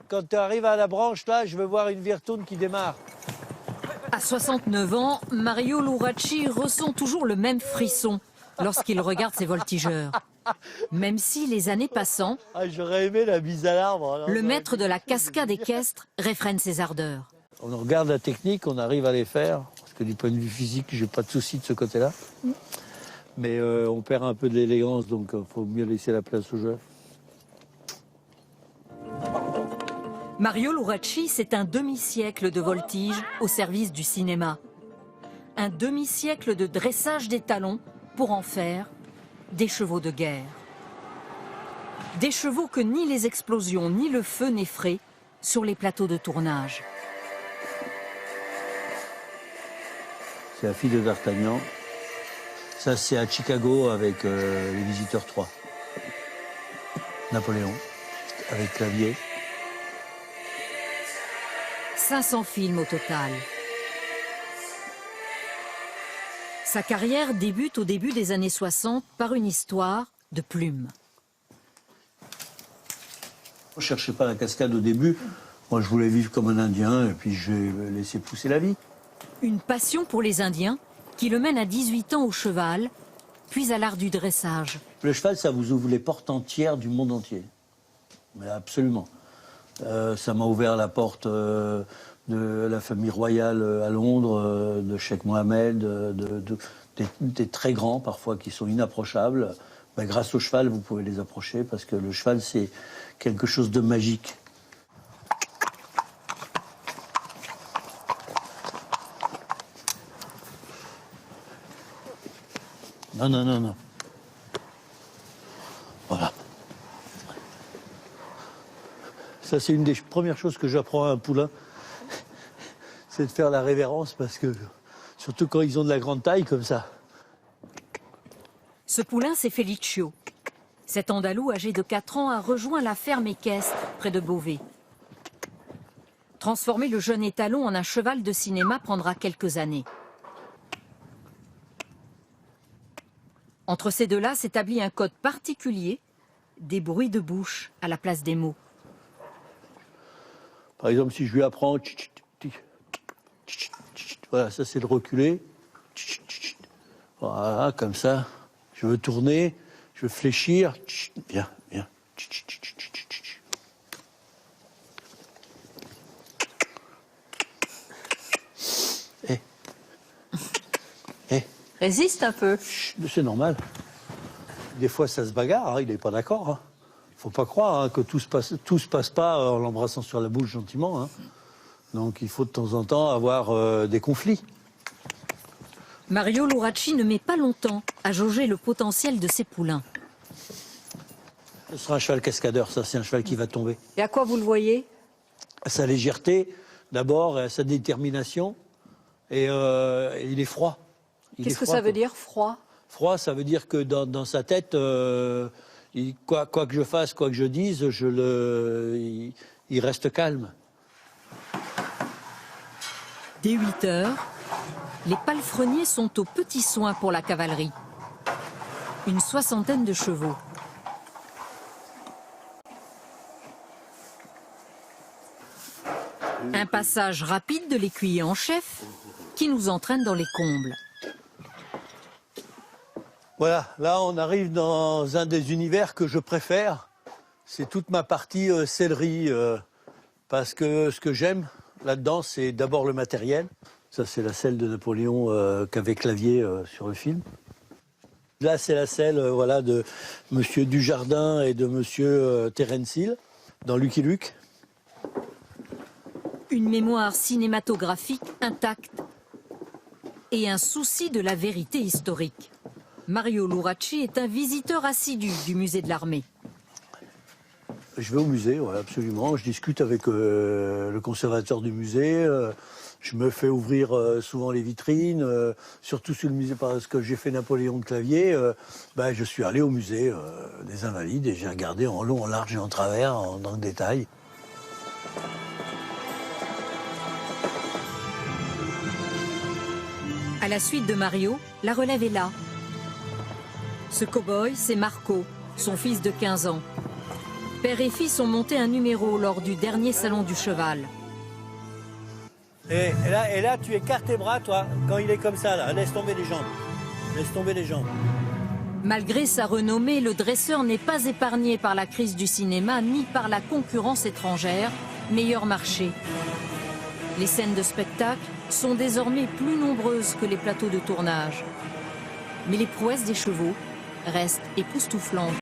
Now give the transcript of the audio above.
Quand tu arrives à la branche, là, je veux voir une Virtoune qui démarre. À 69 ans, Mario Luracci ressent toujours le même frisson lorsqu'il regarde ses voltigeurs. Même si les années passant, J'aurais aimé la mise à l'arbre. le maître de la cascade équestre réfrène ses ardeurs. On regarde la technique, on arrive à les faire. Parce que du point de vue physique, j'ai pas de souci de ce côté-là. Mais on perd un peu de l'élégance, donc il faut mieux laisser la place au jeu. Mario Luracci, c'est un demi-siècle de voltige au service du cinéma. Un demi-siècle de dressage des talons pour en faire des chevaux de guerre. Des chevaux que ni les explosions ni le feu n'effraient sur les plateaux de tournage. C'est la fille de D'Artagnan. Ça, c'est à Chicago avec les Visiteurs 3. Napoléon, avec Clavier. 500 films au total. Sa carrière débute au début des années 60 par une histoire de plumes. Je ne cherchais pas la cascade au début. Moi, je voulais vivre comme un Indien et puis j'ai laissé pousser la vie. Une passion pour les Indiens qui le mène à 18 ans au cheval, puis à l'art du dressage. Le cheval, ça vous ouvre les portes entières du monde entier. Mais absolument. Ça m'a ouvert la porte de la famille royale à Londres, de Cheikh Mohammed, des très grands parfois qui sont inapprochables. Ben, grâce au cheval, vous pouvez les approcher parce que le cheval, c'est quelque chose de magique. Non, non, non, non. Voilà. Ça, c'est une des premières choses que j'apprends à un poulain. C'est de faire la révérence parce que, surtout quand ils ont de la grande taille comme ça. Ce poulain, c'est Felicio. Cet Andalou âgé de 4 ans a rejoint la ferme équestre près de Beauvais. Transformer le jeune étalon en un cheval de cinéma prendra quelques années. Entre ces deux-là s'établit un code particulier, des bruits de bouche à la place des mots. Par exemple, si je lui apprends... Voilà, ça c'est le reculer. Voilà, comme ça. Je veux tourner, je veux fléchir. Bien, bien. Résiste un peu. C'est normal. Des fois, ça se bagarre, hein, il n'est pas d'accord. Hein. Il ne faut pas croire hein, que tout se passe pas en l'embrassant sur la bouche gentiment. Hein. Donc il faut de temps en temps avoir des conflits. Mario Luracci ne met pas longtemps à jauger le potentiel de ses poulains. Ce sera un cheval cascadeur, ça, c'est un cheval qui va tomber. Et à quoi vous le voyez? À sa légèreté, d'abord, à sa détermination, et il est froid. Qu'est-ce que ça veut dire, froid? Froid, ça veut dire que dans sa tête, quoi que je fasse, quoi que je dise, il reste calme. Dès 8 heures, les palefreniers sont aux petits soins pour la cavalerie. Une soixantaine de chevaux. Un passage rapide de l'écuyer en chef qui nous entraîne dans les combles. Voilà, là on arrive dans un des univers que je préfère. C'est toute ma partie sellerie. Parce que ce que j'aime là-dedans, c'est d'abord le matériel. Ça, c'est la selle de Napoléon qu'avait Clavier sur le film. Là, c'est la selle voilà, de Monsieur Dujardin et de Monsieur Terence Hill, dans Lucky Luke. Une mémoire cinématographique intacte et un souci de la vérité historique. Mario Luracci est un visiteur assidu du musée de l'armée. Je vais au musée, ouais, absolument. Je discute avec le conservateur du musée. Je me fais ouvrir souvent les vitrines, surtout sur le musée parce que j'ai fait Napoléon de Clavier. Je suis allé au musée des Invalides et j'ai regardé en long, en large et en travers, dans le détail. À la suite de Mario, la relève est là. Ce cow-boy, c'est Marco, son fils de 15 ans. Père et fils ont monté un numéro lors du dernier salon du cheval. Et là, tu écartes tes bras, toi, quand il est comme ça, là. Laisse tomber les jambes. Laisse tomber les jambes. Malgré sa renommée, le dresseur n'est pas épargné par la crise du cinéma ni par la concurrence étrangère, meilleur marché. Les scènes de spectacle sont désormais plus nombreuses que les plateaux de tournage. Mais les prouesses des chevaux restent époustouflantes.